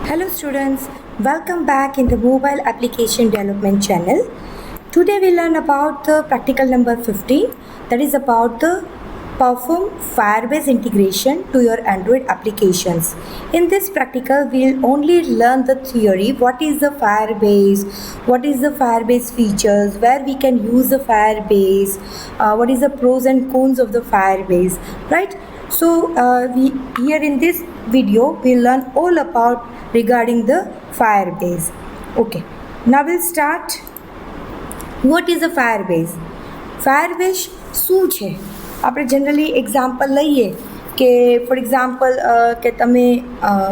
Hello students, welcome back in the mobile application development channel. Today we learn about the practical number 15, that is about the perform Firebase integration to your Android applications. In this practical we'll only learn the theory, what is the Firebase, what is the Firebase features, where we can use the Firebase, what is the pros and cons of the Firebase, right? So we here in this video we'll learn all about regarding the Firebase. Okay, now we'll start. What is a Firebase? Firebase શું છે? આપણે generally example લઈએ કે for example કે તમે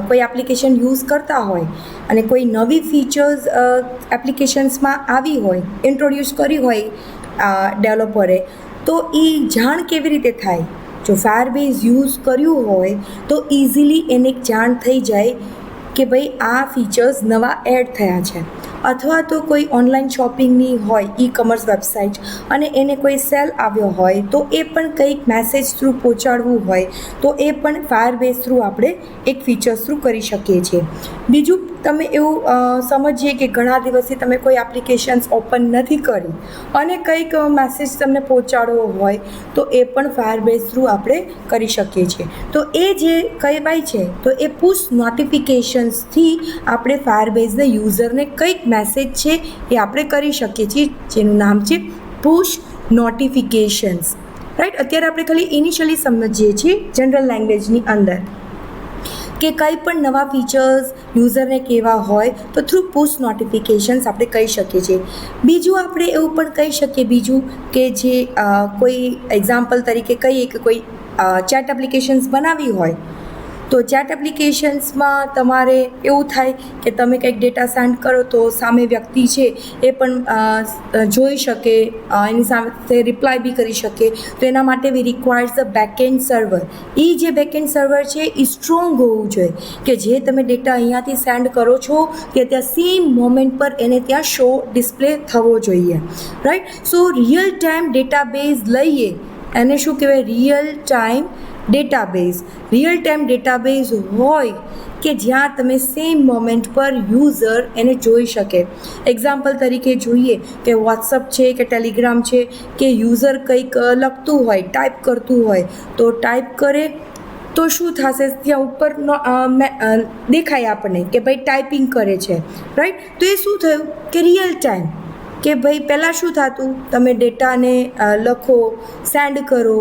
કોઈ application use કરતા હોય અને કોઈ નવી ફીચર્સ એપ્લિકેશન્સમાં આવી હોય, ઇન્ટ્રોડ્યુસ કરી હોય ડેવલપરે, તો એ જાણ કેવી રીતે થાય? જો ફાયરબેઝ યુઝ કર્યું હોય તો ઇઝીલી એને જાણ થઈ જાય કે ભાઈ આ ફીચર્સ નવા એડ થયા છે. અથવા તો કોઈ ઓનલાઈન શોપિંગની હોય ઈ કોમર્સ વેબસાઇટ અને એને કોઈ સેલ આવ્યો હોય તો એ પણ કંઈક મેસેજ થ્રુ પહોંચાડવું હોય તો એ પણ ફાયરબેઝ થ્રુ આપણે એક ફીચર્સ થ્રુ કરી શકીએ છીએ. બીજું તમે એવું સમજીએ કે ઘણા દિવસથી તમે કોઈ એપ્લિકેશન્સ ઓપન નથી કરી અને કંઈક મેસેજ તમને પહોંચાડવો હોય તો એ પણ ફાયરબેઝ થ્રુ આપણે કરી શકીએ છીએ. તો એ જે કહેવાય છે તો એ પુશ નોટિફિકેશન્સથી આપણે ફાયરબેઝને યુઝરને કંઈક મેસેજ છે એ આપણે કરી શકીએ છીએ, જેનું નામ છે પુશ નોટિફિકેશન્સ, રાઈટ. અત્યારે આપણે ખાલી ઇનિશિયલી સમજીએ છીએ જનરલ લેંગ્વેજની અંદર કે કંઈ પણ નવા ફીચર્સ યુઝરને કહેવા હોય તો થ્રુ પુશ નોટિફિકેશન્સ આપણે કહી શકીએ છીએ. બીજું આપણે એવું પણ કહી શકીએ બીજું કે જે કોઈ એક્ઝામ્પલ તરીકે કહીએ કે કોઈ ચેટ એપ્લિકેશન્સ બનાવી હોય તો ચેટ એપ્લિકેશન્સમાં તમારે એવું થાય કે તમે કંઈક ડેટા સેન્ડ કરો તો સામે વ્યક્તિ છે એ પણ જોઈ શકે, એની સાથે રિપ્લાય બી કરી શકે. તો એના માટે વી રિક્વાયર્સ ધ બેકએન્ડ સર્વર. એ જે બેકએન્ડ સર્વર છે એ સ્ટ્રોંગ હોવું જોઈએ કે જે તમે ડેટા અહીંયાથી સેન્ડ કરો છો કે ત્યાં સેમ મોમેન્ટ પર એને ત્યાં શો ડિસ્પ્લે થવો જોઈએ, રાઈટ. સો રિયલ ટાઈમ ડેટાબેઝ લઈએ એને શું કહેવાય? Real time database. Real time database હોય કે જ્યાં તમે સેમ મોમેન્ટ પર યુઝર એને જોઈ શકે. એક્ઝામ્પલ તરીકે જોઈએ કે વોટ્સઅપ છે કે ટેલિગ્રામ છે કે યુઝર કંઈક લખતું હોય, ટાઈપ કરતું હોય તો ટાઈપ કરે તો શું થશે? ત્યાં ઉપર દેખાય આપણને કે ભાઈ ટાઈપિંગ કરે છે, રાઈટ. તો એ શું થયું કે રિયલ ટાઈમ કે ભાઈ પહેલાં શું થતું, તમે ડેટાને લખો, સેન્ડ કરો,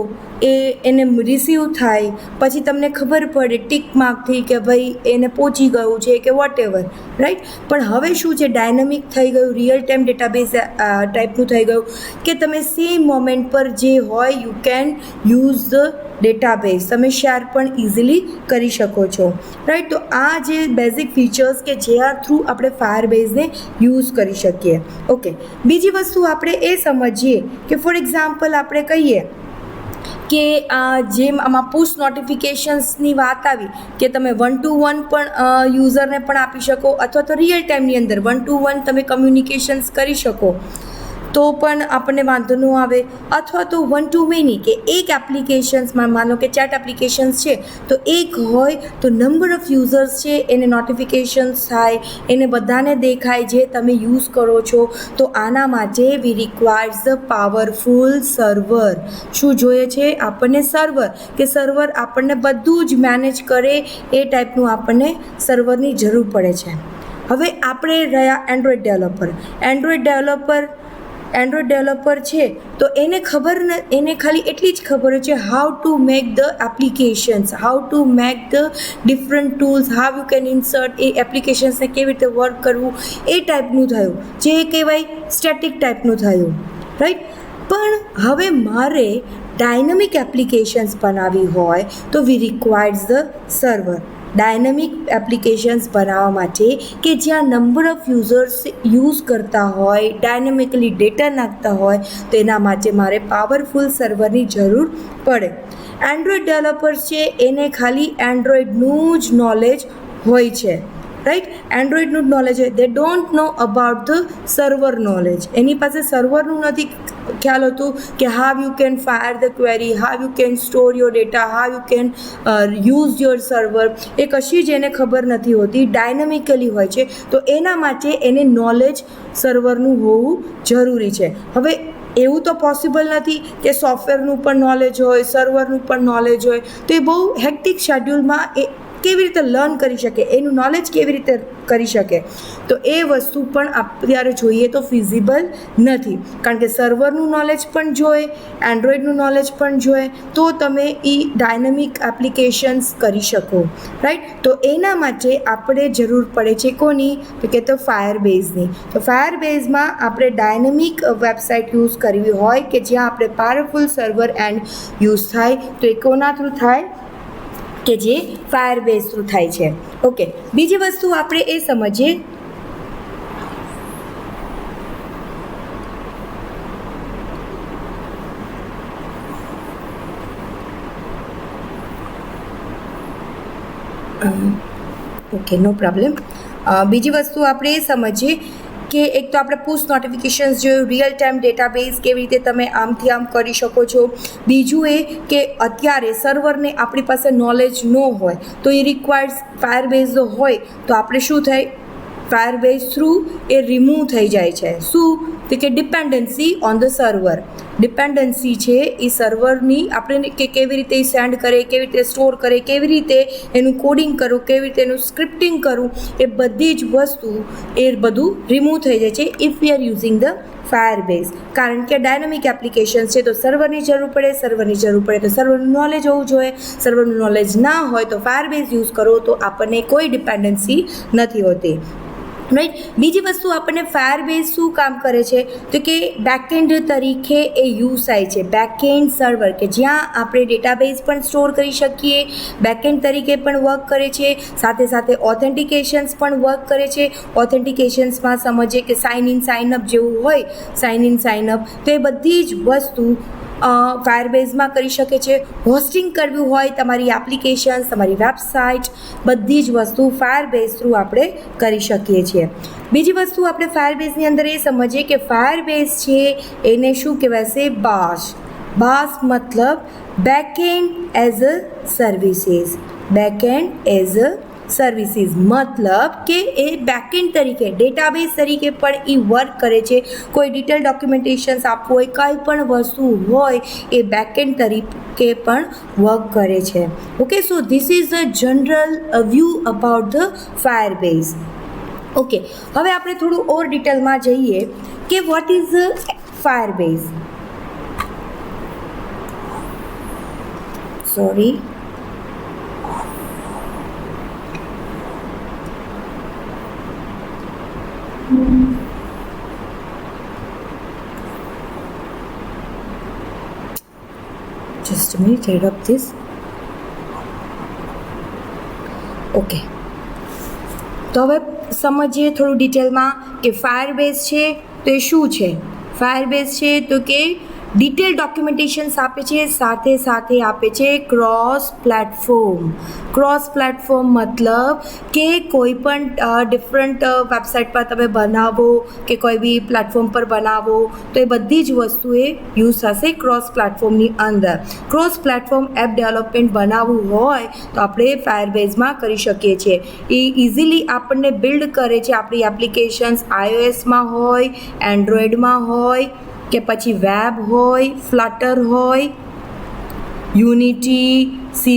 એને રિસીવ થાય, પછી તમને ખબર પડે ટિક માર્કથી કે ભાઈ એને પહોંચી ગયું છે કે વોટ એવર, રાઈટ. પણ હવે શું છે? ડાયનામિક થઈ ગયું, રિયલ ટાઈમ ડેટાબેઝ ટાઈપનું થઈ ગયું કે તમે સેમ મોમેન્ટ પર જે હોય you can use the database, તમે શેર પણ ઇઝીલી કરી શકો છો, રાઈટ. તો આ જે બેઝિક ફીચર્સ કે જેના થ્રુ આપણે ફાયરબેઝને યુઝ કરી શકીએ. ઓકે, બીજી વસ્તુ આપણે એ સમજીએ કે ફોર એક્ઝામ્પલ આપણે કહીએ કે જેમ આમાં પુશ નોટિફિકેશન્સની વાત આવી કે તમે 1 to 1 પણ યુઝરને પણ આપી શકો અથવા તો રિયલ ટાઈમની અંદર 1 to 1 તમે કમ્યુનિકેશન્સ કરી શકો તો પણ આપણને વાંધો ન આવે. અથવા તો 1 to many કે એક એપ્લિકેશન્સમાં માનો કે ચેટ એપ્લિકેશન્સ છે તો એક હોય તો નંબર ઓફ યુઝર્સ છે એને નોટિફિકેશન્સ થાય, એને બધાને દેખાય જે તમે યુઝ કરો છો. તો આના માટે વી રિક્વાયર્સ ધ પાવરફુલ સર્વર. શું જોઈએ છે આપણને? સર્વર, કે સર્વર આપણને બધું જ મેનેજ કરે એ ટાઈપનું આપણને સર્વરની જરૂર પડે છે. હવે આપણે રહ્યા એન્ડ્રોઈડ ડેવલપર છે તો એને ખાલી એટલી જ ખબર હોય છે how to make the applications, how to make the different tools, how you can insert a એપ્લિકેશન્સને કેવી રીતે વર્ક કરવું, એ ટાઈપનું થયું, જે કહેવાય સ્ટેટિક ટાઈપનું થયું, રાઈટ. પણ હવે મારે ડાયનામિક એપ્લિકેશન્સ બનાવવી હોય તો we requires the server. Dynamic applications બનાવવા માટે કે જ્યાં નંબર ઓફ યુઝર્સ યુઝ કરતા હોય, ડાયનામિકલી ડેટા નાખતા હોય તો એના માટે મારે પાવરફુલ સર્વરની જરૂર પડે. એન્ડ્રોઈડ ડેવલપર્સ છે એને ખાલી એન્ડ્રોઈડનું જ નોલેજ હોય છે, રાઈટ. એન્ડ્રોઈડનું જ નોલેજ હોય. They don't know about the server knowledge. એની પાસે સર્વરનું નથી ખ્યાલ હોતું કે how you can fire the query, how you can store your data, how you can use your server. એ કશી જ એને ખબર નથી હોતી. ડાયનામિકલી હોય છે. તો એના માટે એને નોલેજ સર્વરનું હોવું જરૂરી છે. હવે એવું તો પોસિબલ નથી કે સોફ્ટવેરનું પણ નોલેજ હોય, સર્વરનું પણ નોલેજ હોય. તો એ બહુ હેક્ટિક શેડ્યુલમાં એ કેવી રીતે લર્ન કરી શકે, એનું નોલેજ કેવી રીતે કરી શકે. તો એ વસ્તુ પણ અત્યારે જોઈએ તો ફિઝિબલ નથી. કારણ કે સર્વરનું નોલેજ પણ જોઈએ, એન્ડ્રોઈડનું નોલેજ પણ જોઈએ, તો તમે એ ડાયનેમિક એપ્લિકેશન્સ કરી શકો, રાઈટ. તો એના માટે આપણે જરૂર પડે છે કોની? તો કે તો ફાયરબેઝની. તો ફાયરબેઝમાં આપણે ડાયનેમિક વેબસાઇટ યુઝ કરવી હોય કે જ્યાં આપણે પાવરફુલ સર્વર એન્ડ યુઝ થાય, તો એ કોના થ્રુ થાય? કે જે ફાયરબેઝ થ્રુ થાય છે. ઓકે, બીજી વસ્તુ આપણે એ સમજીએ ઓકે, નો પ્રોબ્લેમ. બીજી વસ્તુ આપણે એ સમજીએ કે એક તો આપણે પુશ નોટિફિકેશન્સ જોયું, રિયલ ટાઈમ ડેટાબેઝ કેવી રીતે તમે આમથી આમ કરી શકો છો. બીજું એ કે અત્યારે સર્વરને આપણી પાસે નોલેજ ન હોય તો એ રિક્વાયર્સ ફાયરબેઝ હોય તો આપણે શું થાય? ફાયરબેઝ થ્રુ એ રિમૂવ થઈ જાય છે. શું? તો કે dependency on the server. Dependency છે એ સર્વરની આપણે કે કેવી રીતે સેન્ડ કરે, કેવી રીતે સ્ટોર કરે, કેવી રીતે એનું કોડિંગ કરવું, કેવી રીતે એનું સ્ક્રિપ્ટિંગ કરવું, એ બધી જ વસ્તુ એ બધું રિમૂવ થઈ જાય છે if we are using the Firebase. કારણ કે ડાયનામિક એપ્લિકેશન છે તો સર્વરની જરૂર પડે, સર્વરની જરૂર પડે તો સર્વરનું નોલેજ હોવું જોઈએ. સર્વરનું નોલેજ ના હોય તો ફાયરબેઝ યુઝ કરો તો આપણને કોઈ ડિપેન્ડન્સી નથી હોતી, રાઈટ. બીજી વસ્તુ આપણને ફાયરબેઝ શું કામ કરે છે? તો કે બેકએન્ડ તરીકે એ યુઝ થાય છે. બેકએન્ડ સર્વર કે જ્યાં આપણે ડેટાબેઝ પણ સ્ટોર કરી શકીએ, બેકએન્ડ તરીકે પણ વર્ક કરે છે. સાથે સાથે ઓથેન્ટિકેશન્સ પણ વર્ક કરે છે. ઓથેન્ટિકેશન્સમાં સમજીએ કે સાઇન ઇન સાઇન અપ જેવું હોય, સાઇન ઇન સાઇન અપ, તો એ બધી જ વસ્તુ ફાયરબેઝમાં કરી શકે છે. હોસ્ટિંગ કરવું હોય તમારી એપ્લિકેશન્સ, તમારી વેબસાઇટ, બધી જ વસ્તુ ફાયરબેઝ થ્રુ આપણે કરી શકીએ છીએ. બીજી વસ્તુ આપણે ફાયરબેઝની અંદર એ સમજીએ કે ફાયરબેઝ છે એને શું કહેવાય છે? બાશ. બાશ મતલબ backend as a services. Backend as a services મતલબ કે એ બેકએન્ડ તરીકે, ડેટાબેઝ તરીકે પણ એ વર્ક કરે છે. કોઈ ડિટેલ ડોક્યુમેન્ટેશન્સ આપવું હોય, કંઈ પણ વસ્તુ હોય, એ બેકએન્ડ તરીકે પણ વર્ક કરે છે. Okay, so this is a general view about the Firebase. Okay, હવે આપણે થોડું ઓર ડિટેલમાં જઈએ કે what is Firebase. Sorry, just a minute, read up this. Okay, તો હવે સમજીએ થોડું ડિટેલમાં કે ફાયરબેઝ છે તો એ શું છે. ફાયરબેઝ છે તો કે ડિટેલ ડોક્યુમેન્ટેશન્સ આપે છે, સાથે સાથે આપે છે ક્રોસ પ્લેટફોર્મ. ક્રોસ પ્લેટફોર્મ મતલબ કે કોઈ પણ ડિફરન્ટ વેબસાઇટ પર તમે બનાવો કે કોઈ બી પ્લેટફોર્મ પર બનાવો તો એ બધી જ વસ્તુ એ યુઝ થશે ક્રોસ પ્લેટફોર્મની અંદર. ક્રોસ પ્લેટફોર્મ એપ ડેવલપમેન્ટ બનાવવું હોય તો આપણે ફાયરબેઝમાં કરી શકીએ છીએ. એ ઇઝીલી આપણને બિલ્ડ કરે છે આપણી એપ્લિકેશન્સ, iOSમાં હોય, એન્ડ્રોઈડમાં હોય કે પછી વેબ હોય, ફ્લટર હોય, યુનિટી, C++,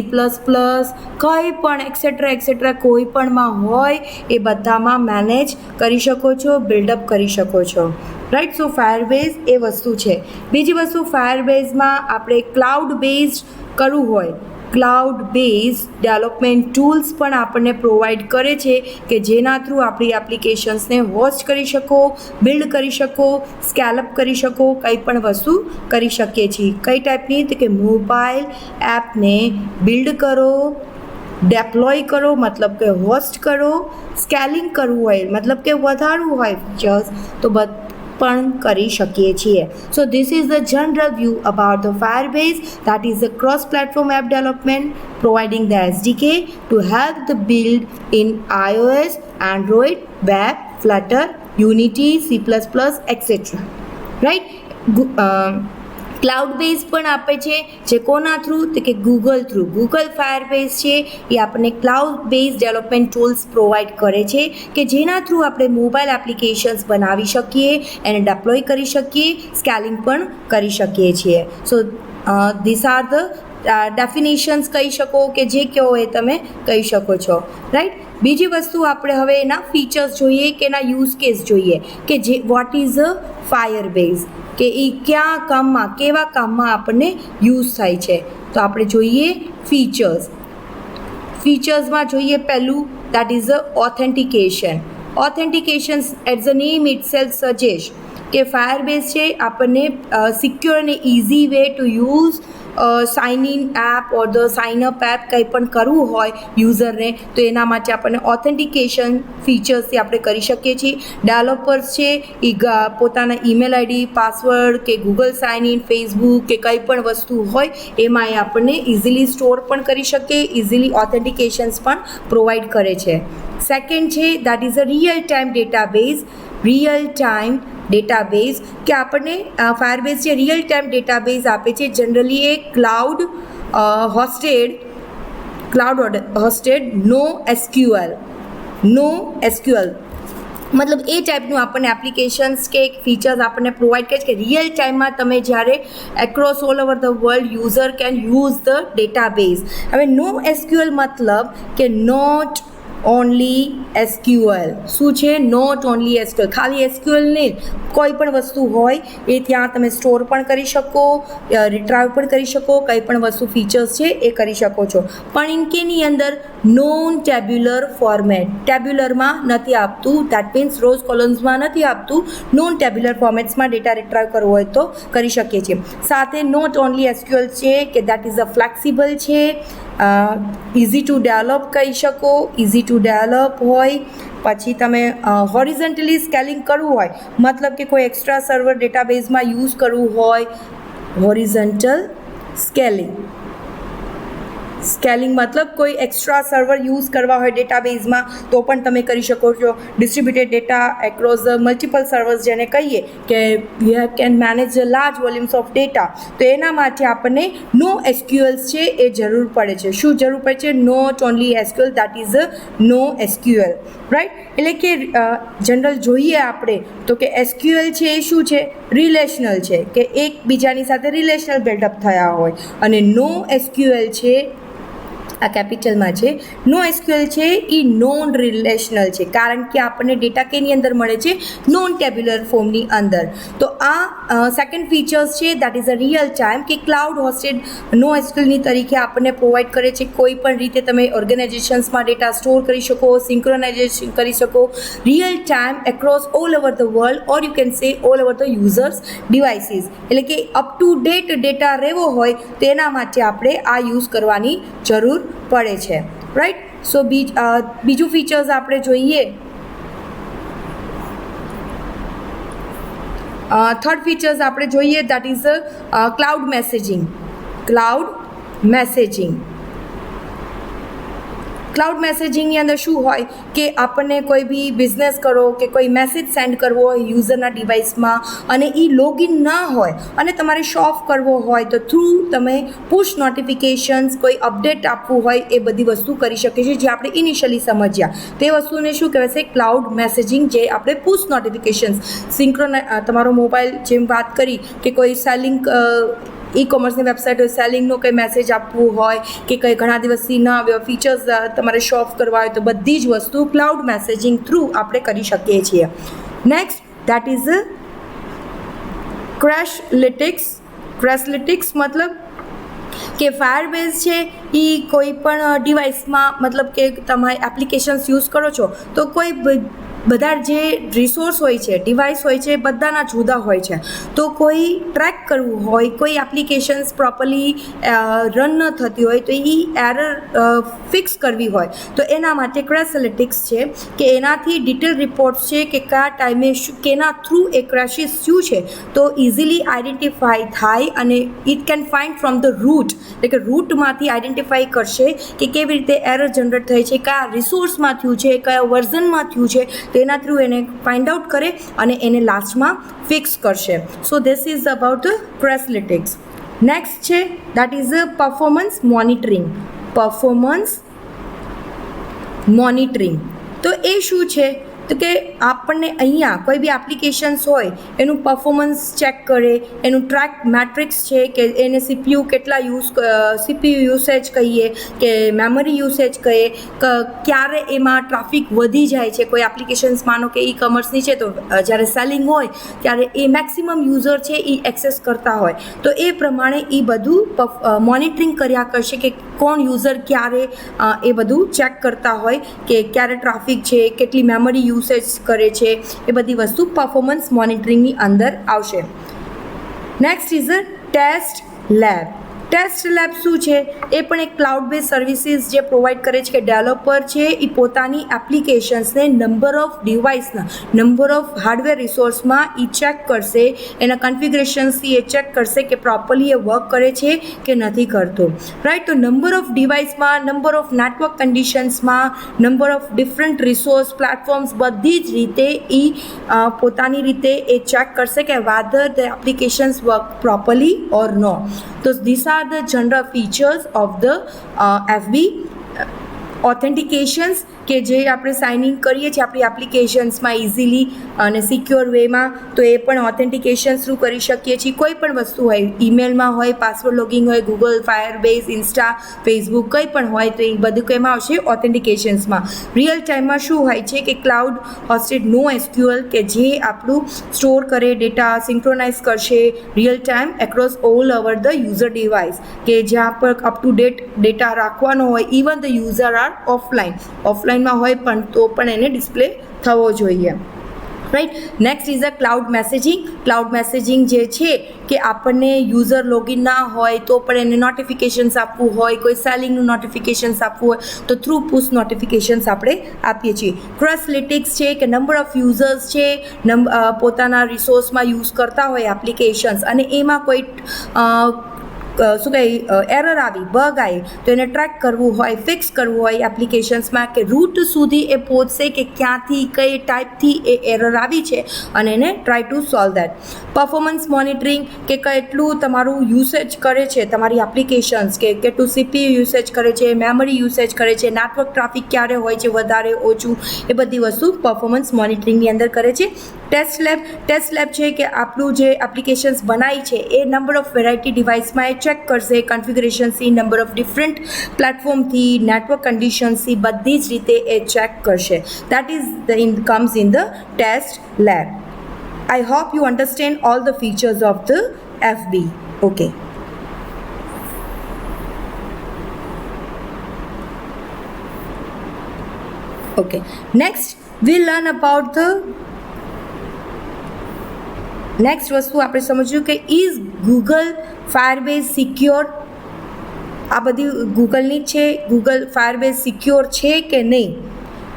કંઈ પણ એક્સેટ્રા કોઈ પણમાં હોય એ બધામાં મેનેજ કરી શકો છો, બિલ્ડઅપ કરી શકો છો, રાઈટ. સો ફાયરબેઝ એ વસ્તુ છે. બીજી વસ્તુ ફાયરબેઝમાં આપણે ક્લાઉડ બેઝડ કરવું હોય, ક્લાઉડ બેઝ ડેવલપમેન્ટ ટૂલ્સ પણ આપણને પ્રોવાઈડ કરે છે કે જેના થ્રુ આપણી એપ્લિકેશન્સને હોસ્ટ કરી શકો, બિલ્ડ કરી શકો, સ્કેલઅપ કરી શકો, કંઈ પણ વસ્તુ કરી શકીએ છીએ. કઈ ટાઈપની? તો કે મોબાઈલ એપને બિલ્ડ કરો, ડેપ્લોય કરો મતલબ કે હોસ્ટ કરો, સ્કેલિંગ કરવું હોય મતલબ કે વધારવું હોય ફીચર્સ તો પણ કરી શકીએ છીએ. So this is the general view about the Firebase, that is the cross platform app development providing the SDK to help the build in iOS, Android, web, flutter, unity, C++, et cetera. Right. Cloud base પણ આપે છે, જે કોના through તો કે Google through. Google ફાયરબેઝ છે એ આપણને cloud base development tools provide કરે છે કે જેના થ્રુ આપણે મોબાઈલ એપ્લિકેશન્સ બનાવી શકીએ, એને ડેપ્લોય કરી શકીએ, સ્કેલિંગ પણ કરી શકીએ છીએ. So this are the definitions કહી શકો કે જે કહો એ તમે કહી શકો છો. રાઈટ. બીજી વસ્તુ આપણે હવે એના ફીચર્સ જોઈએ કે એના યુઝ કેસ જોઈએ કે જે વોટ ઇઝ અ ફાયરબેઝ, કે એ ક્યાં કામમાં, કેવા કામમાં આપણને યુઝ થાય છે. તો આપણે જોઈએ ફીચર્સ. ફીચર્સમાં જોઈએ પહેલું, that is a authentication. Authentication at the name itself suggest કે ફાયરબેઝ છે આપણને સિક્યોર અને easy way to use sign in app or the sign up app કંઈ પણ કરવું હોય યુઝરને તો એના માટે આપણને ઓથેન્ટિકેશન ફીચર્સથી આપણે કરી શકીએ છીએ. ડેવલપર્સ છે એ પોતાના ઈમેલ આઈડી, પાસવર્ડ કે ગૂગલ સાઇન ઇન, ફેસબુક કે કંઈ પણ વસ્તુ હોય એમાં એ આપણને ઇઝીલી સ્ટોર પણ કરી શકે, ઇઝીલી ઓથેન્ટિકેશન્સ પણ પ્રોવાઈડ કરે છે. સેકન્ડ છે that is a real time database. Real time database કે આપણને ફાયરબેઝ જે રિયલ ટાઈમ ડેટાબેઝ આપે છે, જનરલી એ ક્લાઉડ હોસ્ટેડ નો એસક્યુએલ મતલબ એ ટાઈપનું આપણને એપ્લિકેશન્સ કે ફીચર્સ આપણને પ્રોવાઈડ કરે છે કે રિયલ ટાઈમમાં તમે જ્યારે across all over the world user can use the database. હવે નો એસક્યુએલ મતલબ કે નોટ ઓનલી એસક્યુએલ. શું છે? Not only SQL. ખાલી એસક્યુએલ નહીં, કોઈ પણ વસ્તુ હોય એ ત્યાં તમે સ્ટોર પણ કરી શકો, રિટ્રાઈવ પણ કરી શકો, કંઈ પણ વસ્તુ ફીચર્સ છે એ કરી શકો છો. પણ ઇનકેની અંદર નોન ટેબ્યુલર ફોર્મેટ, ટેબ્યુલરમાં નથી આપતું, દેટ મીન્સ રોઝ કોલમ્સમાં નથી આપતું. નોન ટેબ્યુલર ફોર્મેટ્સમાં ડેટા રિટ્રાઈવ કરવો હોય તો કરી શકીએ છીએ. સાથે નોટ ઓનલી એસક્યુએલ છે કે દેટ ઇઝ અ ફ્લેક્સિબલ છે, ઇઝી ટુ ડેવલપ કહી શકો, ઇઝી ટુ ડેવલપ હોય. પછી તમે હોરિઝોન્ટલી સ્કેલિંગ કરવું હોય, મતલબ કે કોઈ એક્સ્ટ્રા સર્વર ડેટાબેઝમાં યુઝ કરવું હોય, હોરિઝોન્ટલ સ્કેલિંગ મતલબ કોઈ એક્સ્ટ્રા સર્વર યુઝ કરવા હોય ડેટાબેઝમાં તો પણ તમે કરી શકો છો. Distributed data across the multiple servers જેને કહીએ કે you can manage large volumes of data, તો એના માટે આપણને નો એસક્યુએલ્સ છે એ જરૂર પડે છે. શું જરૂર પડે છે? Not only SQL, that is no SQL. Right. એટલે કે જનરલ જોઈએ આપણે તો કે એસક્યુએલ છે એ શું છે? રિલેશનલ છે, કે એકબીજાની સાથે રિલેશનલ બિલ્ડઅપ થયા હોય. અને નો એસક્યુએલ છે આ કેપિટલમાં છે, નો એસક્યુએલ છે એ નોન રિલેશનલ છે, કારણ કે આપણને ડેટા કેની અંદર મળે છે? નોન ટેબ્યુલર ફોર્મની અંદર. તો આ સેકન્ડ ફીચર્સ છે that is a real time કે ક્લાઉડ હોસ્ટેડ નો એસક્યુએલની તરીકે આપણને પ્રોવાઈડ કરે છે. કોઈ પણ રીતે તમે ઓર્ગેનાઇઝેશન્સમાં ડેટા સ્ટોર કરી શકો, સિંક્રોનાઇઝેશન કરી શકો, real time across all over the world or you can say all over the users devices. એટલે કે અપ ટુ ડેટ ડેટા રહેવો હોય તેના માટે આપણે આ યુઝ કરવાની જરૂર પડે છે. રાઈટ. સો બીજું ફીચર્સ આપણે જોઈએ. થર્ડ ફીચર્સ આપણે જોઈએ that is cloud messaging. Cloud મેસેજિંગની અંદર શું હોય કે આપણને કોઈ બી બિઝનેસ કરો કે કોઈ મેસેજ સેન્ડ કરવો હોય યુઝરના ડિવાઇસમાં અને એ લોગિન ના હોય અને તમારે શો ઓફ કરવો હોય તો થ્રુ તમે પુશ નોટિફિકેશન્સ, કોઈ અપડેટ આપવું હોય એ બધી વસ્તુ કરી શકીએ છીએ, જે આપણે ઇનિશિયલી સમજ્યા તે વસ્તુને શું કહેવાય છે? ક્લાઉડ મેસેજિંગ, જે આપણે પુશ નોટિફિકેશન્સ તમારો મોબાઈલ જેમ વાત કરી કે કોઈ સેલિંગ ઈ કોમર્સની વેબસાઇટ હોય, સેલિંગનો કંઈ મેસેજ આપવું હોય કે કંઈ ઘણા દિવસથી ના આવ્યો ફીચર્સ તમારે શો ઓફ કરવા હોય તો બધી જ વસ્તુ ક્લાઉડ મેસેજિંગ થ્રુ આપણે કરી શકીએ છીએ. નેક્સ્ટ દેટ ઇઝ ક્રેશલિટિક્સ મતલબ કે ફાયરબેઝ છે એ કોઈ પણ ડિવાઇસમાં, મતલબ કે તમે એપ્લિકેશન્સ યુઝ કરો છો તો કોઈ બધા જે રિસોર્સ હોય છે, ડિવાઇસ હોય છે, બધાના જુદા હોય છે. તો કોઈ ટ્રેક કરવું હોય, કોઈ એપ્લિકેશન્સ પ્રોપરલી રન ન થતી હોય, તો એ એરર ફિક્સ કરવી હોય, તો એના માટે ક્રેશલિટિક્સ છે કે એનાથી ડિટેલ રિપોર્ટ્સ છે કે કયા ટાઈમે કેના થ્રુ એ ક્રેશિસ થયું છે, તો ઇઝીલી આઈડેન્ટિફાઈ થાય અને it can find from the root, એટલે કે રૂટમાંથી આઈડેન્ટિફાઈ કરશે કે કેવી રીતે એરર જનરેટ થઈ છે, કયા રિસોર્સમાં થયું છે, કયા વર્ઝનમાં થયું છે, તો એના થ્રુ એને ફાઇન્ડ આઉટ કરે અને એને લાસ્ટમાં ફિક્સ કરશે. So this is about the Crashlytics. Next છે that is performance monitoring. Performance monitoring તો એ શું છે? તો કે આપણને અહીંયા કોઈ બી એપ્લિકેશન્સ હોય એનું પરફોર્મન્સ ચેક કરે, એનું ટ્રેક મેટ્રિક્સ છે કે એને સીપીયુ કેટલા સીપીયુ યુસેજ કહીએ કે મેમરી યુસેજ કહીએ, ક્યારે એમાં ટ્રાફિક વધી જાય છે. કોઈ એપ્લિકેશન્સ માનો કે ઈ કોમર્સની છે તો જ્યારે સેલિંગ હોય ત્યારે એ મેક્સિમમ યુઝર છે એ એક્સેસ કરતા હોય, તો એ પ્રમાણે એ બધું મોનિટરિંગ કર્યા કરશે કે કોણ યુઝર ક્યારે એ બધું ચેક કરતા હોય કે ક્યારે ટ્રાફિક છે, કેટલી મેમરી યુસેજ કરે છે, એ બધી વસ્તુ પરફોર્મન્સ મોનિટરિંગની અંદર આવશે. Next is a test lab. Test lab શું છે? એ પણ એક ક્લાઉડ બેઝ સર્વિસીસ જે પ્રોવાઈડ કરે છે કે ડેવલપર છે એ પોતાની એપ્લિકેશન્સને નંબર ઓફ ડિવાઇસના, નંબર ઓફ હાર્ડવેર રિસોર્સમાં એ ચેક કરશે, એના કન્ફિગરેશન્સથી એ ચેક કરશે કે પ્રોપરલી એ વર્ક કરે છે કે નથી કરતો, રાઈટ. તો નંબર ઓફ ડિવાઇસમાં, નંબર ઓફ નેટવર્ક કન્ડિશન્સમાં, number of different resource platforms, બધી જ રીતે એ પોતાની રીતે એ ચેક કરશે કે whether the applications work properly or no. તો these are the general features of the FB authentications કે જે આપણે સાઇન ઇન કરીએ છીએ આપણી એપ્લિકેશન્સમાં ઇઝીલી અને સિક્યોર વેમાં, તો એ પણ ઓથેન્ટિકેશન થ્રુ કરી શકીએ છીએ. કોઈ પણ વસ્તુ હોય, ઈમેલમાં હોય, પાસવર્ડ લોગિંગ હોય, ગૂગલ, ફાયરબેઝ, ઇન્સ્ટા, ફેસબુક, કંઈ પણ હોય, તો એ બધું કેમાં આવશે? ઓથેન્ટિકેશન્સમાં. રિયલ ટાઈમમાં શું હોય છે કે ક્લાઉડ હોસ્ટેડ નો એસક્યુએલ કે જે આપણું સ્ટોર કરે ડેટા, સિંક્રોનાઇઝ કરશે real time across all over the user device, કે જ્યાં પર અપ ટુ ડેટ ડેટા રાખવાનો હોય, even the user are offline હોય પણ તો પણ એને ડિસ્પ્લે થવો જોઈએ, right. Next is a cloud messaging. Cloud messaging જે છે કે આપણને યુઝર લોગિન ના હોય તો પણ એને નોટિફિકેશન્સ આપવું હોય, કોઈ સેલિંગનું નોટિફિકેશન્સ આપવું હોય તો થ્રુ પુશ નોટિફિકેશન્સ આપણે આપીએ છીએ. ક્રેશલિટિક્સ છે કે નંબર ઓફ યુઝર્સ છે, પોતાના રિસોર્સમાં યુઝ કરતા હોય એપ્લિકેશન્સ અને એમાં કોઈ શું કહે એરર આવી, બગ આવી, તો એને ટ્રેક કરવું હોય, ફિક્સ કરવું હોય એપ્લિકેશન્સમાં કે રૂટ સુધી એ પહોંચશે કે ક્યાંથી, કઈ ટાઈપથી એ એરર આવી છે અને એને try to solve that. Performance monitoring કે કેટલું તમારું યુસેજ કરે છે તમારી એપ્લિકેશન્સ, કે કેટલું સીપીયુ યુસેજ કરે છે, મેમરી યુસેજ કરે છે, નેટવર્ક ટ્રાફિક ક્યારે હોય છે વધારે ઓછું, એ બધી વસ્તુ પરફોર્મન્સ મોનિટરિંગની અંદર કરે છે. ટેસ્ટ લેબ છે કે આપણું જે એપ્લિકેશન્સ બનાવી છે એ નંબર ઓફ વેરાયટી ડિવાઇસમાં એ ચેક કરશે, કન્ફિગરેશન્સથી, નંબર ઓફ ડિફરન્ટ પ્લેટફોર્મથી, નેટવર્ક કન્ડિશન્સથી, બધી જ રીતે એ ચેક કરશે. That is comes in the test lab. I hope you understand all the features of the FB. Okay. Okay. Next, we'll learn about the next વસ્તુ આપણે સમજ્યું કે ઇઝ ગૂગલ ફાયરબેઝ સિક્યોર. આ બધી ગૂગલની છે, ગૂગલ ફાયરબેઝ સિક્યોર છે કે નહીં?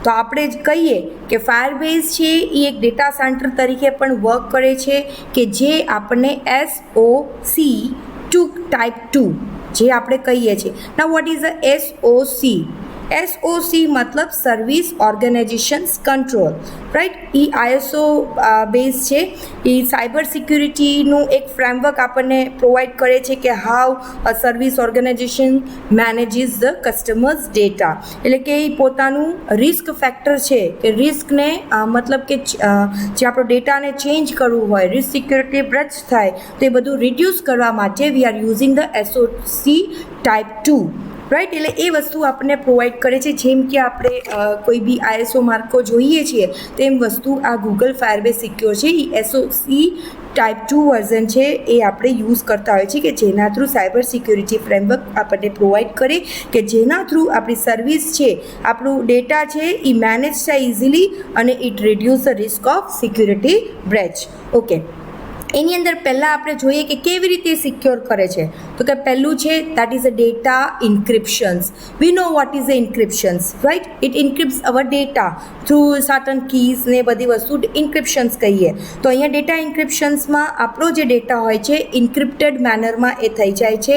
તો આપણે જ કહીએ કે ફાયરબેઝ છે એ એક ડેટા સેન્ટર તરીકે પણ વર્ક કરે છે કે જે આપણને SOC ટાઈપ 2 જે આપણે કહીએ છીએ. નાઉ vote is a SOC? SOC મતલબ સર્વિસ ઓર્ગેનાઇઝેશન્સ કંટ્રોલ, રાઈટ. એ ISO બેઝ છે, એ સાયબર સિક્યુરિટીનું એક ફ્રેમવર્ક આપણને પ્રોવાઈડ કરે છે કે how a service organization manages the customers data. એટલે કે એ પોતાનું રિસ્ક ફેક્ટર છે કે રિસ્કને મતલબ કે જે આપણો ડેટાને ચેન્જ કરવું હોય, રિસ્ક સિક્યુરિટી બ્રેચ થાય તો એ બધું રિડ્યુસ કરવા માટે વી are using the SOC type 2, right. એટલે એ વસ્તુ આપણને પ્રોવાઈડ કરે છે. જેમ કે આપણે કોઈ બી ISO માર્કો જોઈએ છીએ તેમ વસ્તુ આ ગૂગલ ફાયરબેઝ સિક્યોર છે એ SOC ટાઈપ 2 વર્ઝન છે એ આપણે યુઝ કરતા હોય છે કે જેના થ્રુ સાયબર સિક્યોરિટી ફ્રેમવર્ક આપણને પ્રોવાઈડ કરે કે જેના થ્રુ આપણી સર્વિસ છે, આપણું ડેટા છે એ મેનેજ થાય ઇઝીલી અને it reduce the risk of security breach. Okay, એની અંદર પહેલાં આપણે જોઈએ કે કેવી રીતે સિક્યોર કરે છે. તો કે પહેલું છે that is a data encryptions. We know what is a encryptions, right. It encrypts our data through certain keys ને બધી વસ્તુ ઇન્ક્રિપ્શન્સ કહીએ. તો અહીંયા ડેટા ઇન્ક્રિપ્શન્સમાં આપણો જે ડેટા હોય છે ઇન્ક્રિપ્ટેડ મેનરમાં એ થઈ જાય છે.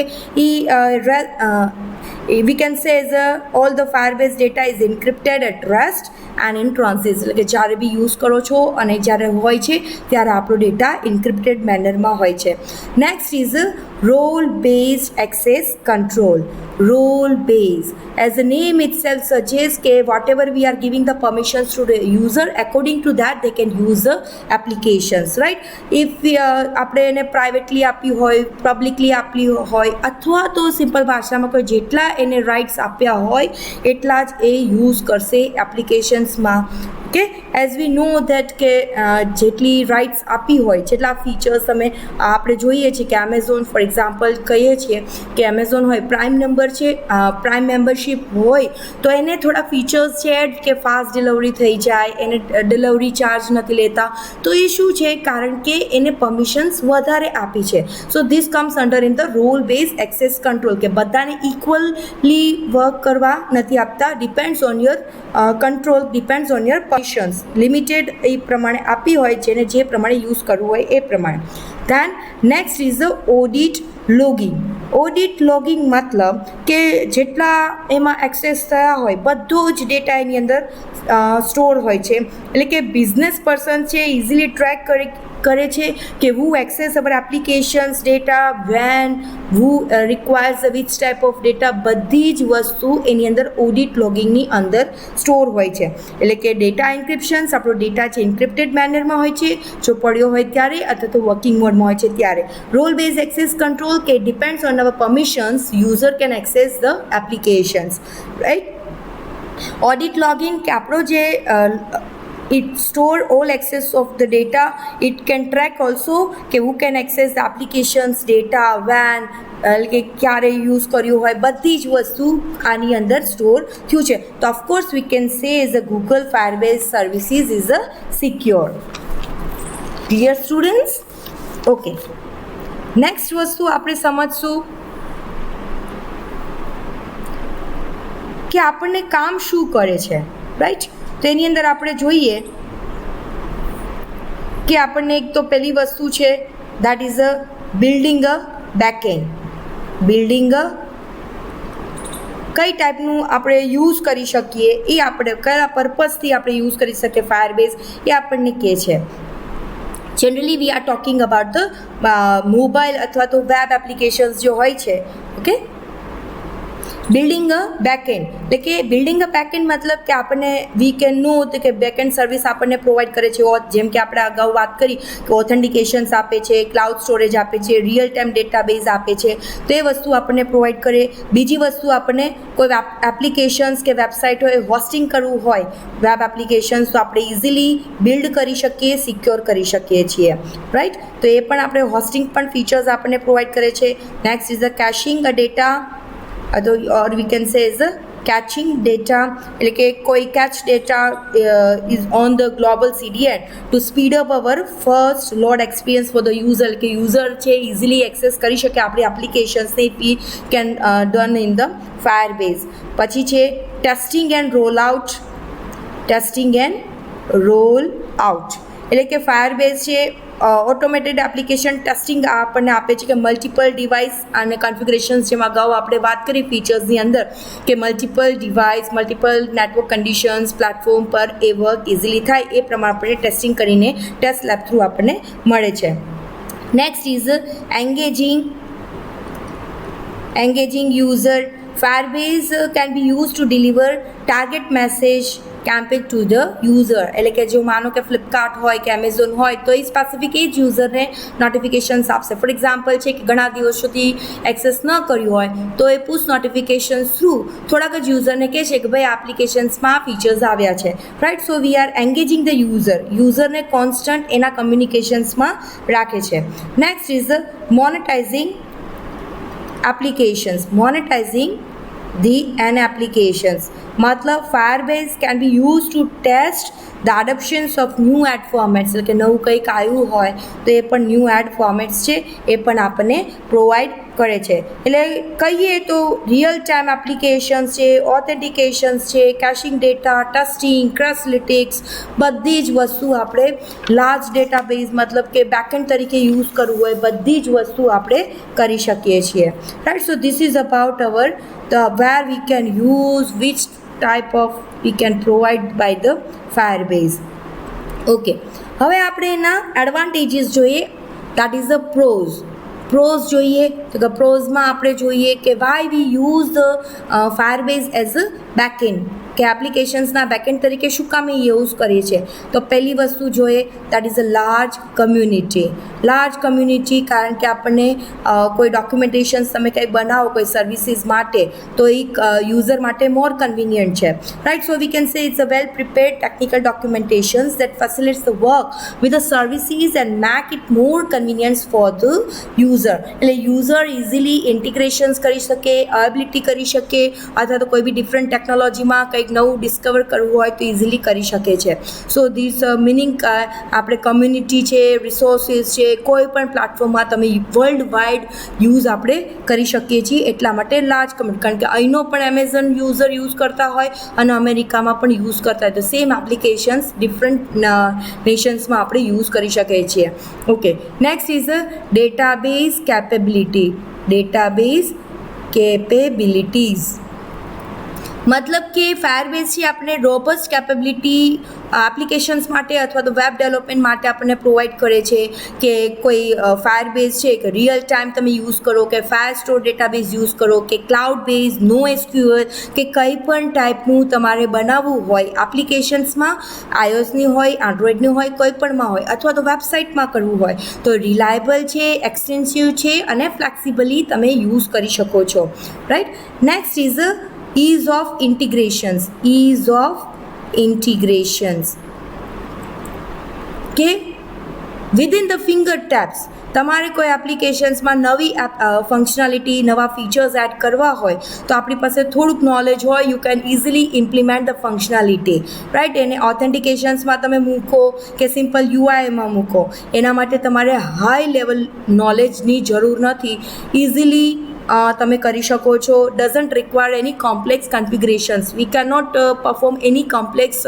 We can say as all the Firebase data is encrypted at rest and in transit. એટલે કે જ્યારે બી યુઝ કરો છો અને જ્યારે હોય છે ત્યારે આપણો ડેટા ઇન્ક્રિપ્ટેડ મેનરમાં હોય છે. Next is role based access control. Role based, as the name itself suggests કે whatever we are giving the permissions to the user, according to that they can use the applications, right. If આપણે એને privately આપી હોય, publicly આપી હોય અથવા તો simple ભાષામાં કોઈ જેટલા એને રાઇટ્સ આપ્યા હોય એટલા જ એ યુઝ કરશે એપ્લિકેશન્સમાં. Okay, as we know that કે જેટલી રાઇટ્સ આપી હોય, જેટલા ફીચર્સ તમે આપણે જોઈએ છીએ કે એમેઝોન ફોર એક્ઝામ્પલ કહીએ છીએ કે એમેઝોન હોય, પ્રાઇમ નંબર છે, પ્રાઇમ મેમ્બરશીપ હોય તો એને થોડા ફીચર્સ છે કે ફાસ્ટ ડિલિવરી થઈ જાય, એને ડિલિવરી ચાર્જ નથી લેતા. તો એ શું છે? કારણ કે એને પરમિશન્સ વધારે આપી છે. So this comes under in the role base access control કે બધાને ઇક્વલી વર્ક કરવા નથી આપતા. Depends on your control, depends on your permissions. Limited એ પ્રમાણે આપી હોય જેને જે પ્રમાણે યુઝ કરવું હોય એ પ્રમાણે. Than next is the audit logging. Audit logging મતલબ કે જેટલા એમાં એક્સેસ થયા હોય બધો જ ડેટા એની અંદર સ્ટોર હોય છે. એટલે કે બિઝનેસ પર્સન છે ઇઝીલી ટ્રેક કરે છે કે who access our applications data, when, who requires which type of data, બધી જ વસ્તુ એની અંદર ઓડિટ લોગિંગની અંદર સ્ટોર હોય છે. એટલે કે ડેટા ઇન્ક્રિપ્શન્સ, આપણો ડેટા છે ઇન્ક્રિપ્ટેડ મેનરમાં હોય છે જો પડ્યો હોય ત્યારે અથવા તો વર્કિંગ મોડમાં હોય છે ત્યારે. રોલ બેઝ એક્સેસ કંટ્રોલ કે depends on our permissions user can access the applications, right. Audit logging કે આપણો જે it store all access of the data. It can track also કે who can access the applications data, when, કે ક્યારે use કર્યું હોય બધી જ વસ્તુ આની અંદર સ્ટોર થયું છે. તો of course we can say as a Google Firebase services is a secure. Clear students? Okay, next વસ્તુ આપણે સમજશું કે આપણને કામ શું કરે છે, રાઈટ. તો એની અંદર આપણે જોઈએ કે આપણને એક તો પહેલી વસ્તુ છે that is a building a backend. Building a કઈ ટાઈપનું આપણે યુઝ કરી શકીએ એ આપણે કયા પર્પઝથી આપણે યુઝ કરી શકીએ ફાયરબેઝ એ આપણને કહે છે. Generally we are talking about the mobile અથવા તો વેબ એપ્લિકેશન્સ જો હોય છે. ઓકે, બિલ્ડિંગ અ બેકએન્ડ એટલે કે બિલ્ડિંગ અ બેકએન્ડ મતલબ કે આપણને વી કેન નો કે બેકએન્ડ સર્વિસ આપણને પ્રોવાઈડ કરે છે. જેમ કે આપણે અગાઉ વાત કરી કે ઓથેન્ટિકેશન્સ આપે છે, ક્લાઉડ સ્ટોરેજ આપે છે, રિયલ ટાઈમ ડેટાબેઝ આપે છે. તો એ વસ્તુ આપણને પ્રોવાઈડ કરે. બીજી વસ્તુ આપણને કોઈ એપ્લિકેશન્સ કે વેબસાઇટ હોય હોસ્ટિંગ કરવું હોય વેબ એપ્લિકેશન્સ તો આપણે ઇઝીલી બિલ્ડ કરી શકીએ, સિક્યોર કરી શકીએ છીએ, રાઈટ. તો એ પણ આપણે હોસ્ટિંગ પણ ફીચર્સ આપણને પ્રોવાઈડ કરે છે. Next is the caching a data or we can say is a catching data. એટલે કે કોઈ catch data is on the global CDN to speed up our first load experience for the user. કે user છે easily access કરી શકે આપણી એપ્લિકેશન્સને. We can done in the Firebase. પછી છે testing and roll out. Testing and roll out એટલે કે ફાયરબેઝ છે ઓટોમેટેડ એપ્લિકેશન ટેસ્ટિંગ આપણને આપે છે કે મલ્ટિપલ ડિવાઇસ અને કન્ફિગરેશન્સ જેમ અગાઉ આપણે વાત કરી ફીચર્સની અંદર કે multiple device, multiple network conditions platform પર એ વર્ક ઇઝીલી થાય એ પ્રમાણે આપણે ટેસ્ટિંગ કરીને ટેસ્ટ લેબ થ્રુ આપણને મળે છે. Next is engaging user. Firebase can be used to deliver target message campaign to the user, એટલે કે જો માનો કે ફ્લિપકાર્ટ હોય કે એમેઝોન હોય તો એ સ્પેસિફિક એ જ યુઝરને નોટિફિકેશન્સ આપશે. ફોર એક્ઝામ્પલ છે કે ઘણા દિવસોથી એક્સેસ ન કર્યું હોય તો એ પુશ નોટિફિકેશન્સ થ્રુ થોડાક જ યુઝરને કહે છે કે ભાઈ એપ્લિકેશન્સમાં ફીચર્સ આવ્યા છે, right. So we are engaging the યુઝરને કોન્સ્ટન્ટ એના કમ્યુનિકેશન્સમાં રાખે છે. Next is monetizing applications. Monetizing an applications मतलब Firebase can be used to test the adoptions of new ad formats. એટલે કે નવું કંઈક આવ્યું હોય તો એ પણ ન્યૂ એડ ફોર્મેટ્સ છે એ પણ આપણને પ્રોવાઈડ કરે છે. એટલે કહીએ તો રિયલ ટાઈમ એપ્લિકેશન્સ છે, ઓથેન્ટિકેશન્સ છે, કેશિંગ ડેટા, ટેસ્ટિંગ, ક્રેસલિટિક્સ, બધી જ વસ્તુ આપણે લાર્જ ડેટાબેઝ મતલબ કે બેકએન્ડ તરીકે યુઝ કરવું હોય બધી જ વસ્તુ આપણે કરી શકીએ છીએ, right. So this is about hour where we can use which type of we can provide by the Firebase. Okay, હવે આપણે એના એડવાન્ટેજીસ જોઈએ, that is the pros જોઈએ. તો કે પ્રોઝમાં આપણે જોઈએ કે why we use the Firebase as a backend, કે એપ્લિકેશન્સના બેકએન્ડ તરીકે શું કામ એ યુઝ કરીએ છીએ. તો પહેલી વસ્તુ જોઈએ that is a large community, કારણ કે આપણને કોઈ ડોક્યુમેન્ટેશન્સ તમે કંઈ બનાવો કોઈ સર્વિસીસ માટે તો એ યુઝર માટે મોર કન્વિનિયન્ટ છે, right. So we can say it's a well prepared technical documentations that facilitates the work with the services and make it more convenience for the user. એટલે યુઝર ઇઝીલી ઇન્ટિગ્રેશન્સ કરી શકે, ability કરી શકે, અથવા તો કોઈ બી different ટેકનોલોજીમાં કંઈક નવું ડિસ્કવર કરવું હોય તો ઇઝીલી કરી શકે છે. સો ધીસ મિનિંગ આપણે કમ્યુનિટી છે, રિસોર્સિસ છે, કોઈ પણ પ્લેટફોર્મમાં તમે વર્લ્ડ વાઇડ યુઝ આપણે કરી શકીએ છીએ. એટલા માટે લાર્જ કમ્યુનિટી, કારણ કે અહીંનો પણ એમેઝોન યુઝર યુઝ કરતા હોય અને અમેરિકામાં પણ યુઝ કરતા હોય તો સેમ એપ્લિકેશન્સ ડિફરન્ટ નેશન્સમાં આપણે યુઝ કરી શકીએ છીએ. Okay, next is database capabilities. મતલબ કે ફાયરબેઝ છે આપણે રોબસ્ટ કેપેબિલિટી એપ્લિકેશન્સ માટે અથવા તો વેબ ડેવલપમેન્ટ માટે આપણને પ્રોવાઈડ કરે છે. કે કોઈ ફાયરબેઝ છે કે રિયલ ટાઈમ તમે યુઝ કરો, કે ફાયરસ્ટોર ડેટાબેઝ યુઝ કરો, કે ક્લાઉડ બેઝ, નો એસક્યુએલ, કે કંઈ પણ ટાઈપનું તમારે બનાવવું હોય એપ્લિકેશન્સમાં, આઈઓએસની હોય, એન્ડ્રોઈડની હોય, કોઈ પણમાં હોય, અથવા તો વેબસાઇટમાં કરવું હોય તો રિલાયબલ છે, એક્સટેન્સિવ છે અને ફ્લેક્સિબલી તમે યુઝ કરી શકો છો, right. Next is ease of integrations કે within the fingertips તમારે કોઈ એપ્લિકેશન્સમાં નવી ફંક્શનાલિટી, નવા ફીચર્સ એડ કરવા હોય તો આપણી પાસે થોડુંક નોલેજ હોય, you can easily implement the functionality, right. એને ઓથેન્ટિકેશન્સમાં તમે મૂકો કે સિમ્પલ યુઆઈમાં મૂકો, એના માટે તમારે હાઈ લેવલ નોલેજની જરૂર નથી, ઇઝીલી તમે કરી શકો છો. Doesn't require any complex configurations. We can not perform any complex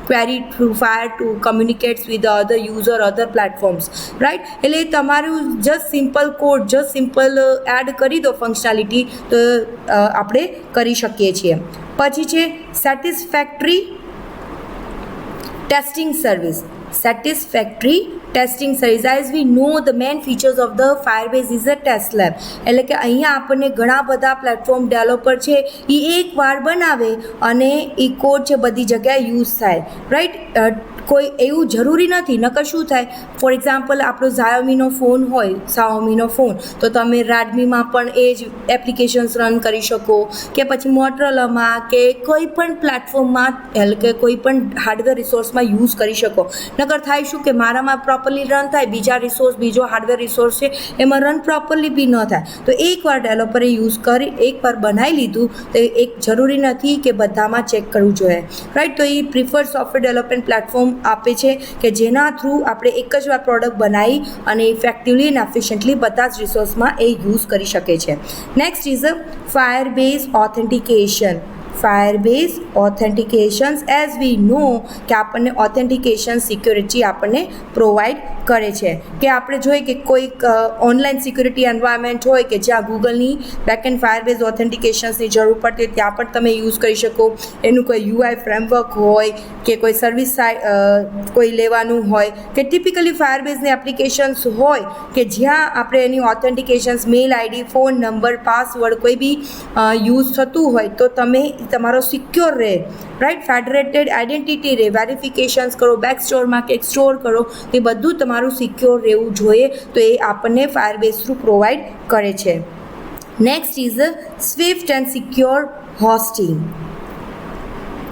query through fire to communicates with other user, other platforms, right. એટલે તમારું just simple code, just simple add કરી દો ફંક્શનાલિટી તો આપણે કરી શકીએ છીએ. પછી છે satisfactory testing service. As we know the main features of the Firebase is a test lab. એટલે કે અહીંયા આપણને ઘણા બધા પ્લેટફોર્મ ડેવલપર છે એ એકવાર બનાવે અને એ કોડ છે બધી જગ્યાએ યુઝ થાય, રાઈટ. કોઈ એવું જરૂરી નથી, નકર શું થાય, ફોર એક્ઝામ્પલ આપણો ઝાયોમીનો ફોન હોય, શાઓમીનો ફોન, તો તમે રેડમીમાં પણ એ જ એપ્લિકેશન્સ રન કરી શકો, કે પછી મોટરોલામાં કે કોઈ પણ પ્લેટફોર્મમાં, એટલે કે કોઈ પણ હાર્ડવેર રિસોર્સમાં યુઝ કરી શકો. નકર થાય શું કે મારામાં પ્રોપરલી રન થાય, બીજો હાર્ડવેર રિસોર્સ છે એમાં રન પ્રોપરલી બી ન થાય. તો એકવાર ડેવલપરે યુઝ કરી, એકવાર બનાવી લીધું તો એક જરૂરી નથી કે બધામાં ચેક કરવું જોઈએ, રાઈટ. તો એ પ્રિફર્ડ સોફ્ટવેર ડેવલપમેન્ટ પ્લેટફોર્મ આપે છે કે જેના થ્રુ આપણે એક જ વાર પ્રોડક્ટ બનાવી અને ઇફેક્ટિવલી અને એફિશિયન્ટલી બધા જ રિસોર્સમાં એ યુઝ કરી શકે છે. Next is Firebase authentications. As we know કે આપણને ઓથેન્ટિકેશન સિક્યોરિટી આપણને પ્રોવાઈડ કરે છે. કે આપણે જોઈએ કે કોઈક ઓનલાઈન સિક્યુરિટી એન્વાયરમેન્ટ હોય કે જ્યાં ગૂગલની બેકએન્ડ ફાયરબેઝ ઓથેન્ટિકેશન્સની જરૂર પડતી હોય ત્યાં પણ તમે યુઝ કરી શકો. એનું કોઈ યુઆઈ ફ્રેમવર્ક હોય કે કોઈ સર્વિસ કોઈ લેવાનું હોય કે ટિપિકલી ફાયરબેઝની એપ્લિકેશન્સ હોય કે જ્યાં આપણે એની authentications, mail ID, phone number, password કોઈ બી યુઝ થતું હોય તો તમે તમારો સિક્યોર રહે, રાઈટ, ફેડરેટેડ આઈડેન્ટિટી રહે, વેરિફિકેશન્સ કરો, બેક સ્ટોરમાં કે સ્ટોર કરો, એ બધું તમારું સિક્યોર રહેવું જોઈએ. તો એ આપણને ફાયરબેઝ થ્રુ પ્રોવાઈડ કરે છે. Next is swift and secure hosting.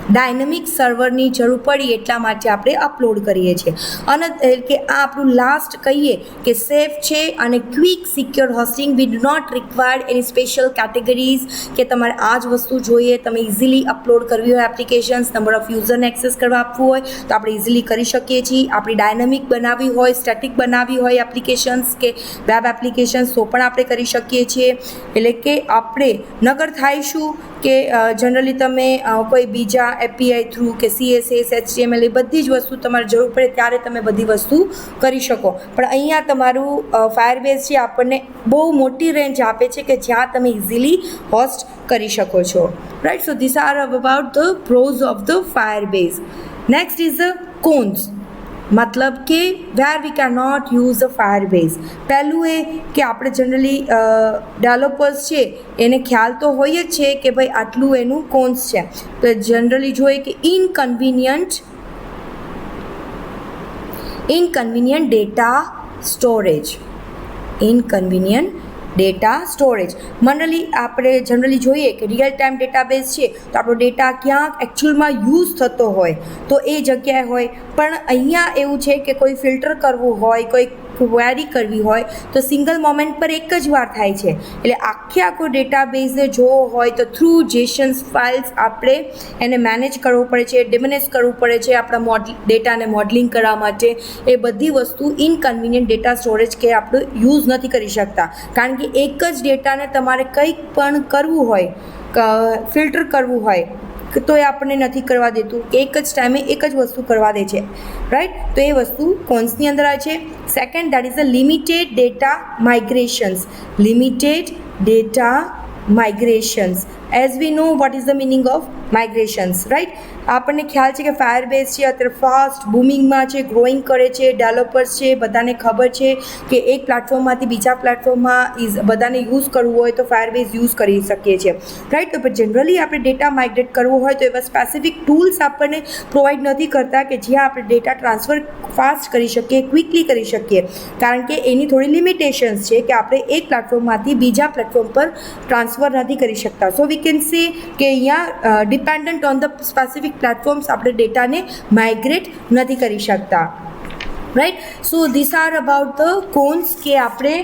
Dynamic સર્વરની જરૂર પડી એટલા માટે આપણે અપલોડ કરીએ છીએ. અને કે આ આપણું લાસ્ટ કહીએ કે સેફ છે અને quick secure hosting. We do not required any special categories કે તમારે આ જ વસ્તુ જોઈએ. તમે ઇઝીલી અપલોડ કરવી હોય એપ્લિકેશન્સ, નંબર ઓફ યુઝરને એક્સેસ કરવા આપવું હોય તો આપણે ઇઝીલી કરી શકીએ છીએ. આપણી ડાયનેમિક બનાવવી હોય, સ્ટેટિક બનાવવી હોય એપ્લિકેશન્સ કે વેબ એપ્લિકેશન્સ તો પણ આપણે કરી શકીએ છીએ. એટલે કે આપણે નગર થાય શું કે જનરલી તમે કોઈ બીજા એપીઆઈ થ્રુ કે CSS, HTML એ બધી જ વસ્તુ તમારે જરૂર પડે ત્યારે તમે બધી વસ્તુ કરી શકો. પણ અહીંયા તમારું ફાયરબેઝ છે આપણને બહુ મોટી રેન્જ આપે છે કે જ્યાં તમે ઇઝીલી હોસ્ટ કરી શકો છો, right. So this are about the pros of the Firebase. Next is the cons, મતલબ કે where we can not use a Firebase. પહેલું એ કે આપણે જનરલી ડેવલપર્સ છે એને ખ્યાલ તો હોય જ છે કે ભાઈ આટલું એનું કોન્સ છે. તો જનરલી જોઈએ કે ઇનકન્વિનિયન્ટ ડેટા સ્ટોરેજ. જનરલી આપણે જોઈએ કે રિયલ ટાઈમ ડેટાબેઝ છે તો આપણો ડેટા ક્યાંક એકચ્યુઅલમાં યુઝ થતો હોય તો એ જગ્યાએ હોય. પણ અહીંયા એવું છે કે કોઈ ફિલ્ટર કરવું હોય, કોઈ ક્વેરી કરવી હોય તો સિંગલ મોમેન્ટ પર એક જ વાર થાય છે. એટલે આખો ડેટાબેઝને જોવો હોય તો થ્રુ જેસન્સ ફાઇલ્સ આપણે એને મેનેજ કરવું પડે છે, ડિમિનિશ કરવું પડે છે આપણા ડેટાને મોડલિંગ કરવા માટે. એ બધી વસ્તુ ઇનકન્વિનિયન્ટ ડેટા સ્ટોરેજ કે આપણે યુઝ નથી કરી શકતા. કારણ કે એક જ ડેટાને તમારે કંઈક પણ કરવું હોય, ફિલ્ટર કરવું હોય તો એ આપણને નથી કરવા દેતું. એક જ ટાઈમે એક જ વસ્તુ કરવા દે છે, રાઈટ. તો એ વસ્તુ કોન્સની અંદર આવે છે. Second, that is a limited data migrations. As we know what is the meaning of migrations, right. આપણને ખ્યાલ છે કે ફાયરબેઝ છે અત્યારે ફાસ્ટ બૂમિંગમાં છે, ગ્રોઈંગ કરે છે, ડેવલપર્સ છે, બધાને ખબર છે કે એક પ્લેટફોર્મમાંથી બીજા પ્લેટફોર્મમાં બધાને યુઝ કરવું હોય તો ફાયરબેઝ યુઝ કરી શકીએ છીએ, રાઈટ. તો જનરલી આપણે ડેટા માઇગ્રેટ કરવું હોય તો એવા સ્પેસિફિક ટૂલ્સ આપણને પ્રોવાઈડ નથી કરતા કે જ્યાં આપણે ડેટા ટ્રાન્સફર ફાસ્ટ કરી શકીએ, ક્વિકલી કરી શકીએ. કારણ કે એની થોડી લિમિટેશન્સ છે કે આપણે એક પ્લેટફોર્મમાંથી બીજા પ્લેટફોર્મ પર ટ્રાન્સફર નથી કરી શકતા. સો વી કેન સે કે અહીંયા dependent on the specific platforms આપણે ડેટાને માઇગ્રેટ નથી કરી શકતા, right. So this are about the cons કે આપણે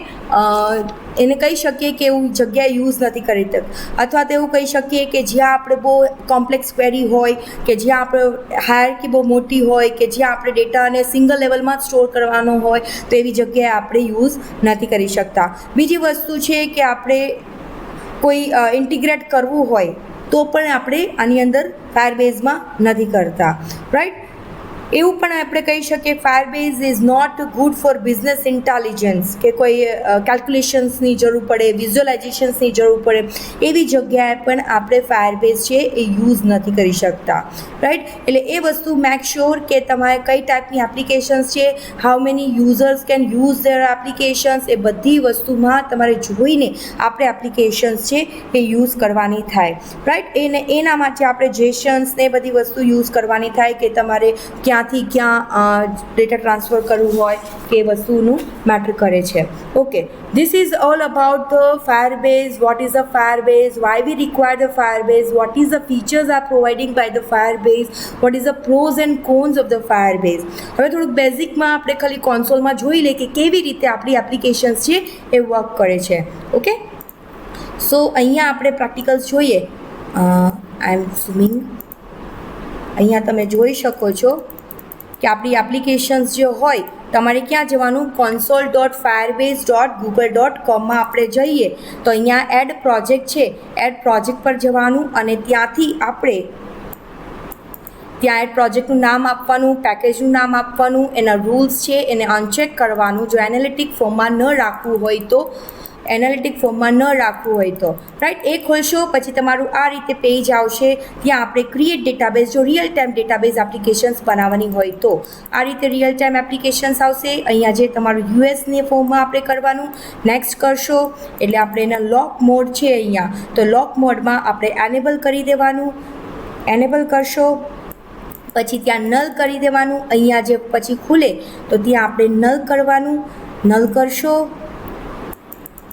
એને કહી શકીએ કે એવું જગ્યાએ યુઝ નથી કરી શકતા. અથવા તો એવું કહી શકીએ કે જ્યાં આપણે બહુ કોમ્પ્લેક્સ ક્વેરી હોય, કે જ્યાં આપણે હાયરકી બહુ મોટી હોય, કે જ્યાં આપણે ડેટાને સિંગલ લેવલમાં જ સ્ટોર કરવાનો હોય તો એવી જગ્યાએ આપણે યુઝ નથી કરી શકતા. બીજી વસ્તુ છે કે આપણે કોઈ ઇન્ટિગ્રેટ કરવું હોય તો પણ આપણે આની અંદર ફાયરબેઝમાં નથી કરતા, રાઈટ. એવું પણ આપણે કહી શકીએ Firebase is not good for business intelligence, કે કોઈ કેલ્ક્યુલેશન્સની જરૂર પડે, વિઝ્યુઅલાઇઝેશન્સની જરૂર પડે એવી જગ્યાએ પણ આપણે ફાયરબેઝ છે એ યુઝ નથી કરી શકતા, રાઈટ. એટલે એ વસ્તુ મેક શ્યોર કે તમારે કઈ ટાઈપની એપ્લિકેશન્સ છે, how many users can use their applications, એ બધી વસ્તુમાં તમારે જોઈને આપણે એપ્લિકેશન્સ છે એ યુઝ કરવાની થાય, રાઈટ. એના માટે આપણે જેસન્સ ને બધી વસ્તુ યુઝ કરવાની થાય કે તમારે ક્યાંથી ક્યાં ડેટા ટ્રાન્સફર કરવું હોય કે વસ્તુનું મેટર કરે છે. Okay, this is all about the Firebase. What is a Firebase, why we require the Firebase, what is the features are providing by the Firebase, what is the pros and cons of the Firebase. હવે થોડુંક બેઝિકમાં આપણે ખાલી કોન્સોલમાં જોઈ લઈએ કે કેવી રીતે આપણી એપ્લિકેશન્સ છે એ વર્ક કરે છે. ઓકે, સો અહીંયા આપણે પ્રેક્ટિકલ્સ જોઈએ. આઈ એમ ઝૂમિંગ. અહીંયા તમે જોઈ શકો છો કે આપણી એપ્લિકેશન્સ જે હોય તમારે ક્યાં જવાનું, console.firebase.google.com આપણે જઈએ તો અહીંયા એડ પ્રોજેક્ટ છે, એડ પ્રોજેક્ટ પર જવાનું અને ત્યાંથી આપણે ત્યાં એડ પ્રોજેક્ટનું નામ આપવાનું, પેકેજનું નામ આપવાનું, એના રૂલ્સ છે એને અનચેક કરવાનું. જો એનાલિટિક ફોર્મમાં ન રાખવું હોય તો એનાલિટિક ફોર્મમાં ન રાખવું હોય તો રાઈટ. એ ખોલશો પછી તમારું આ રીતે પેજ આવશે. ત્યાં આપણે ક્રિએટ ડેટાબેઝ, જો રિયલ ટાઈમ ડેટાબેઝ એપ્લિકેશન્સ બનાવવાની હોય તો આ રીતે રિયલ ટાઈમ એપ્લિકેશન્સ આવશે. અહીંયા જે તમારું યુએસની ફોર્મમાં આપણે કરવાનું. નેક્સ્ટ કરશો એટલે આપણે એના લોક મોડ છે અહીંયા, તો લોક મોડમાં આપણે એનેબલ કરી દેવાનું. એનેબલ કરશો પછી ત્યાં નલ કરી દેવાનું. અહીંયા જે પછી ખુલે તો ત્યાં આપણે નલ કરવાનું. નલ કરશો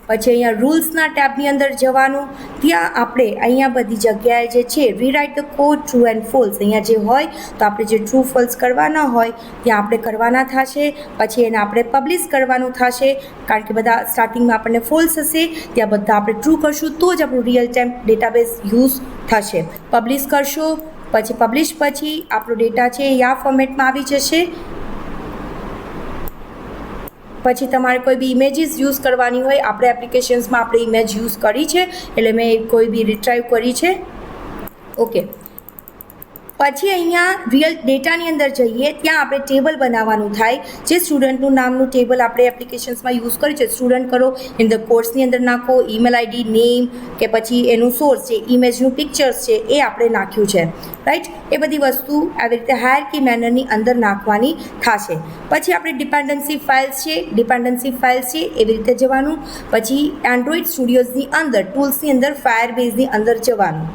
પછી અહીંયા રૂલ્સના ટેબની અંદર જવાનું. ત્યાં આપણે અહીંયા બધી જગ્યાએ જે છે rewrite the code true and false, અહીંયા જે હોય તો આપણે જે ટ્રુ ફોલ્સ કરવાના હોય ત્યાં આપણે કરવાના થશે. પછી એને આપણે પબ્લિશ કરવાનું થશે, કારણ કે બધા સ્ટાર્ટિંગમાં આપણને ફોલ્સ હશે. ત્યાં બધા આપણે ટ્રુ કરશું તો જ આપણું રિયલ ટાઈમ ડેટાબેઝ યુઝ થશે. પબ્લિશ કરશો પછી પબ્લિશ પછી આપણો ડેટા છે એ આ ફોર્મેટમાં આવી જશે. પછી તમારે કોઈ બી ઇમેજીસ યુઝ કરવાની હોય, આપણે એપ્લિકેશન્સમાં આપણે ઇમેજ યુઝ કરી છે એટલે મેં કોઈ બી રિટ્રાઈવ કરી છે. ઓકે, પછી અહીંયા રિયલ ડેટાની અંદર જઈએ ત્યાં આપણે ટેબલ બનાવવાનું થાય. જે સ્ટુડન્ટનું નામનું ટેબલ આપણે એપ્લિકેશન્સમાં યુઝ કરી છે, સ્ટુડન્ટ કરો ઇન ધ કોર્સની અંદર નાખો, ઈમેલ આઈડી, નેમ કે પછી એનું સોર્સ છે, ઇમેજનું પિક્ચર્સ છે એ આપણે નાખ્યું છે રાઈટ. એ બધી વસ્તુ આવી રીતે હાયરકી મેનરની અંદર નાખવાની થશે. પછી આપણે ડિપેન્ડન્સી ફાઇલ્સ છે, ડિપેન્ડન્સી ફાઇલ્સ છે એવી રીતે જવાનું. પછી એન્ડ્રોઈડ સ્ટુડિયોઝની અંદર ટૂલ્સની અંદર ફાયરબેઝની અંદર જવાનું,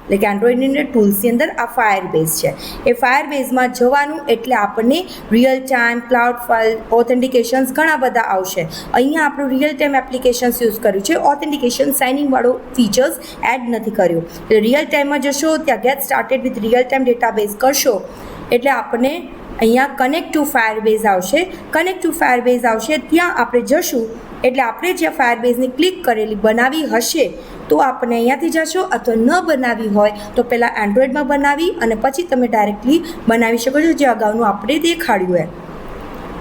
એટલે કે એન્ડ્રોઈડની અંદર ટૂલ્સની અંદર આ ફાયરબેઝ છે. એ ફાયરબેઝમાં જવાનું એટલે આપણને રિયલ ટાઈમ ક્લાઉડ ફાઇલ ઓથેન્ટિકેશન્સ ઘણા બધા આવશે. અહીંયા આપણું રિયલ ટાઈમ એપ્લિકેશન્સ યુઝ કર્યું છે, ઓથેન્ટિકેશન સાઇનિંગવાળો ફીચર્સ એડ નથી કર્યું. એટલે રિયલ ટાઈમમાં જશો ત્યાં gate started with real time database કરશો એટલે આપણને અહીંયા કનેક્ટ ટુ ફાયરબેઝ આવશે. કનેક્ટ ટુ ફાયરબેઝ આવશે ત્યાં આપણે જશું એટલે આપણે જે ફાયરબેઝની ક્લિક કરેલી બનાવી હશે તો આપણે અહીંયાથી જશો, અથવા ન બનાવી હોય તો પહેલાં એન્ડ્રોઈડમાં બનાવી અને પછી તમે ડાયરેક્ટલી બનાવી શકો છો, જે અગાઉનું આપણે દેખાડ્યું હોય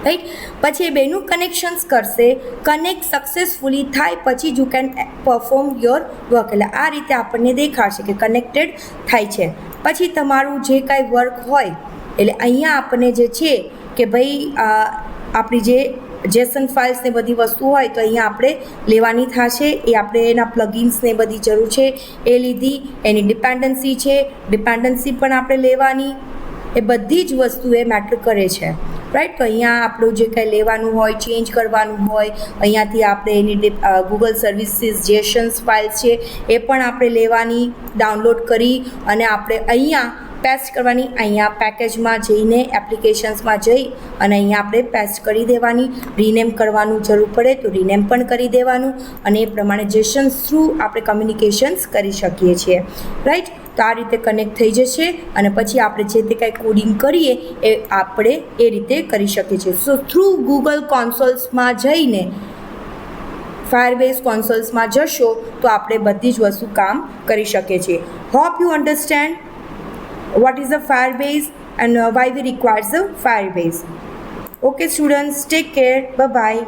રાઈટ. પછી એ બેનું કનેક્શન્સ કરશે. કનેક્ટ સક્સેસફુલી થાય પછી you can perform your work, એટલે આ રીતે આપણને દેખાડશે કે કનેક્ટેડ થાય છે. પછી તમારું જે કાંઈ વર્ક હોય એટલે અહીંયા આપણને જે છે કે ભાઈ આપણી જે જેસન ફાઇલ્સ ને બધી વસ્તુ હોય તો અહીંયા આપણે લેવાની થશે. એ આપણે એના પ્લગિન્સને બધી જરૂર છે એ લીધી. એની ડિપેન્ડન્સી છે, ડિપેન્ડન્સી પણ આપણે લેવાની. એ બધી જ વસ્તુ એ મેટર કરે છે રાઈટ. તો અહીંયા આપણું જે કંઈ લેવાનું હોય, ચેન્જ કરવાનું હોય, અહીંયાથી આપણે એની ગૂગલ સર્વિસીસ જેસન્સ ફાઇલ્સ છે એ પણ આપણે લેવાની, ડાઉનલોડ કરી અને આપણે અહીંયા પેસ્ટ કરવાની. અહીંયા પેકેજમાં જઈને એપ્લિકેશન્સમાં જઈ અને અહીંયા આપણે પેસ્ટ કરી દેવાની. રીનેમ કરવાનું જરૂર પડે તો રીનેમ પણ કરી દેવાનું અને એ પ્રમાણે જેસન્સ થ્રુ આપણે કમ્યુનિકેશન્સ કરી શકીએ છીએ રાઈટ. તો આ રીતે કનેક્ટ થઈ જશે અને પછી આપણે જે તે કાંઈ કોડિંગ કરીએ એ આપણે એ રીતે કરી શકીએ છીએ. સો થ્રુ ગૂગલ કોન્સોલ્સમાં જઈને ફાયરબેઝ કોન્સોલ્સમાં જશો તો આપણે બધી જ વસ્તુ કામ કરી શકીએ છીએ. Hope you understand what is the Firebase and why we require the Firebase. Okay students, take care, bye bye.